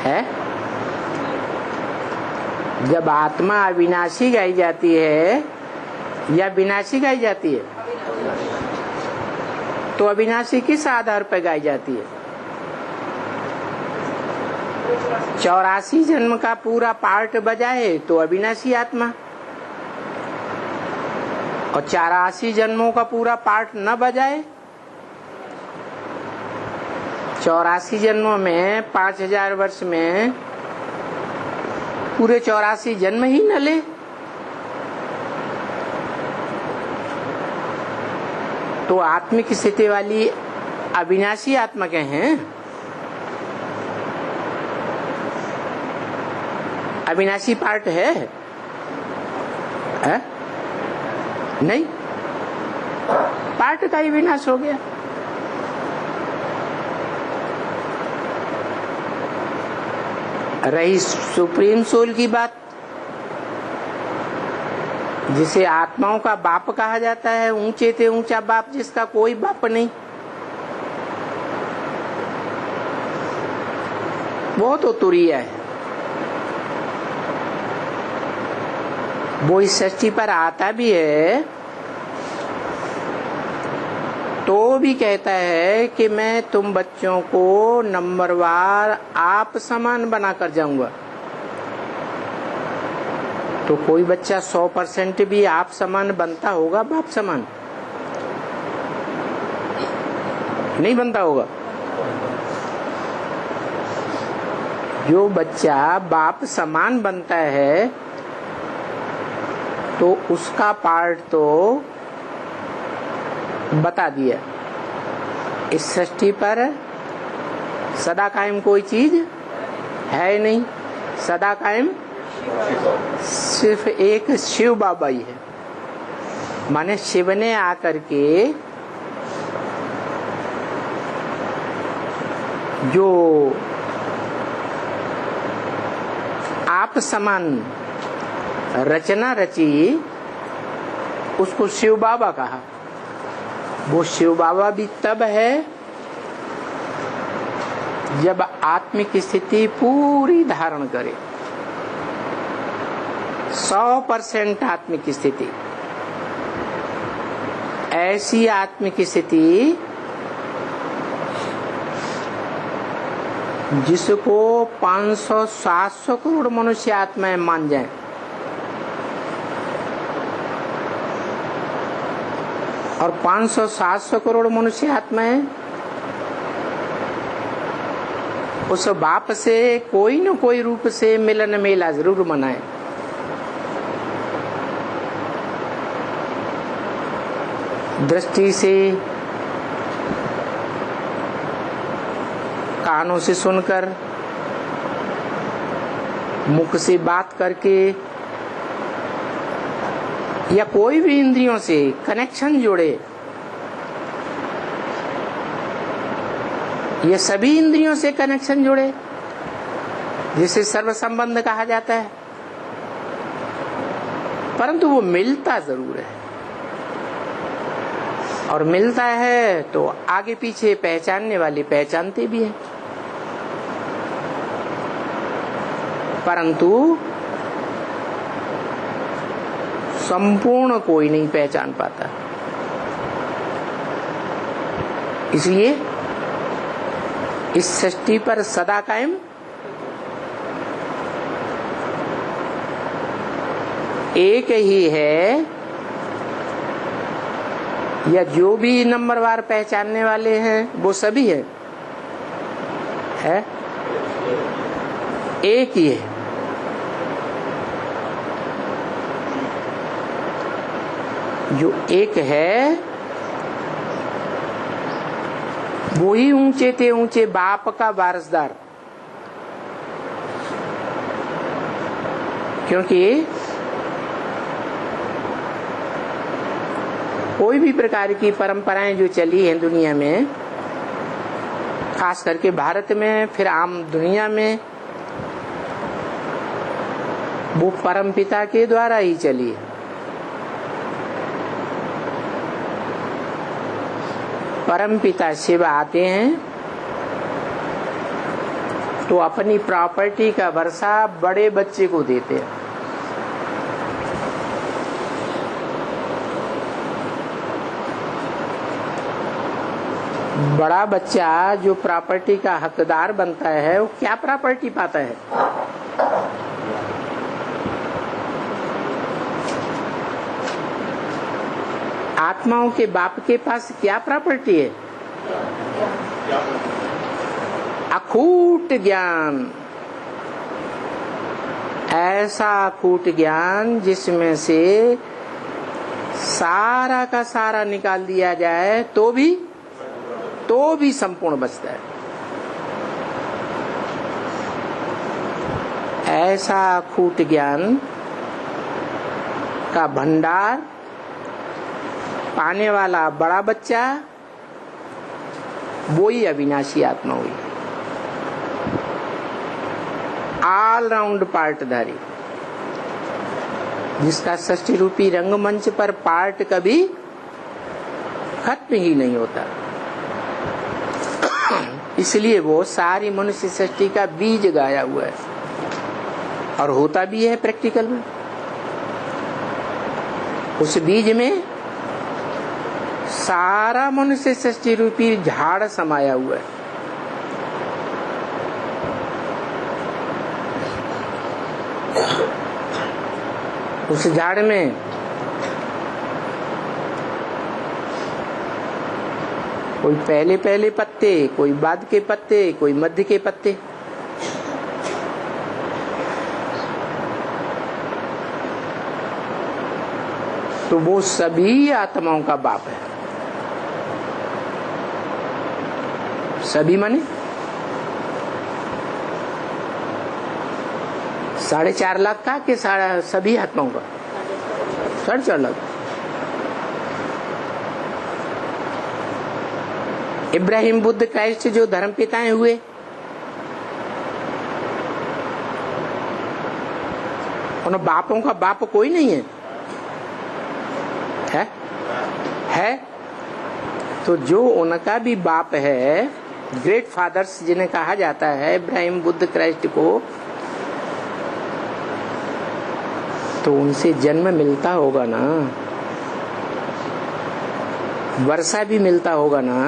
है। जब आत्मा अविनाशी गाई जाती है या विनाशी गाई जाती है, तो अविनाशी किस आधार पर गाई जाती है? 84 जन्म का पूरा पार्ट बजाए तो अविनाशी आत्मा, और 84 जन्मों का पूरा पार्ट न बजाए, 84 जन्मों में 5000 वर्ष में पूरे 84 जन्म ही न ले, तो आत्मिक स्थिति वाली अविनाशी आत्मा के हैं। अविनाशी पार्ट है? नहीं, पार्ट का ही विनाश हो गया। रही सुप्रीम सोल की बात, जिसे आत्माओं का बाप कहा जाता है, ऊंचे से ऊंचा बाप जिसका कोई बाप नहीं, वो तो तुरीय है। वो इस सृष्टि पर आता भी है तो भी कहता है कि मैं तुम बच्चों को नंबरवार आप समान बना कर जाऊंगा। तो कोई बच्चा 100% भी आप समान बनता होगा? बाप समान नहीं बनता होगा। जो बच्चा बाप समान बनता है तो उसका पार्ट तो बता दिया। इस सृष्टि पर सदा कायम कोई चीज है नहीं, सदा कायम सिर्फ एक शिव बाबा ही है। माने शिव ने आकर के जो आप समान रचना रची उसको शिव बाबा कहा। वो शिव बाबा भी तब है जब आत्मिक स्थिति पूरी धारण करे, 100% आत्मिक स्थिति। ऐसी आत्मिक स्थिति जिसको 500-700 करोड़ मनुष्य आत्माएं मान जाएं। और 500-700 करोड़ मनुष्य आत्माएं उस बाप से कोई न कोई रूप से मिलन मेला जरूर मनाए। दृष्टि से, कानों से सुनकर, मुख से बात करके, या कोई भी इंद्रियों से कनेक्शन जोड़े। ये सभी इंद्रियों से कनेक्शन जोड़े जिसे सर्व संबंध कहा जाता है। परंतु वो मिलता जरूर है, और मिलता है तो आगे पीछे पहचानने वाले पहचानते भी हैं। परंतु संपूर्ण कोई नहीं पहचान पाता। इसलिए इस सृष्टि पर सदा कायम एक ही है, या जो भी नंबरवार पहचानने वाले हैं वो सभी है एक ही है। जो एक है वो ही ऊंचे ते ऊंचे बाप का वारसदार, क्योंकि कोई भी प्रकार की परंपराएं जो चली हैं दुनिया में, खास करके भारत में, फिर आम दुनिया में, वो परमपिता के द्वारा ही चली है। परमपिता शिव आते हैं तो अपनी प्रॉपर्टी का वर्षा बड़े बच्चे को देते हैं। बड़ा बच्चा जो प्रॉपर्टी का हकदार बनता है वो क्या प्रॉपर्टी पाता है? आत्माओं के बाप के पास क्या प्रॉपर्टी है? अखूट ज्ञान, ऐसा अखूट ज्ञान जिसमें से सारा का सारा निकाल दिया जाए तो भी संपूर्ण बचता है। ऐसा अखूट ज्ञान का भंडार पाने वाला बड़ा बच्चा वो ही अविनाशी आत्मा हुई, ऑल राउंड पार्टधारी, जिसका षष्ठी रूपी रंगमंच पर पार्ट कभी खत्म ही नहीं होता। इसलिए वो सारी मनुष्य सृष्टि का बीज गाया हुआ है और होता भी है प्रैक्टिकल में। उस बीज में सारा मनुष्य सृष्टि रूपी झाड़ समाया हुआ है। उस झाड़ में कोई पहले पहले पत्ते, कोई बाद के पत्ते, कोई मध्य के पत्ते। तो वो सभी आत्माओं का बाप है। सभी माने 4.5 लाख का कि सभी आत्माओं का? 4.5 लाख। इब्राहिम, बुद्ध, क्राइस्ट जो धर्म पिताएं हुए, उन बापों का बाप कोई नहीं है, है? तो जो उनका भी बाप है, ग्रेट फादर्स जिन्हें कहा जाता है, इब्राहिम, बुद्ध, क्राइस्ट को, तो उनसे जन्म मिलता होगा ना, वर्षा भी मिलता होगा ना।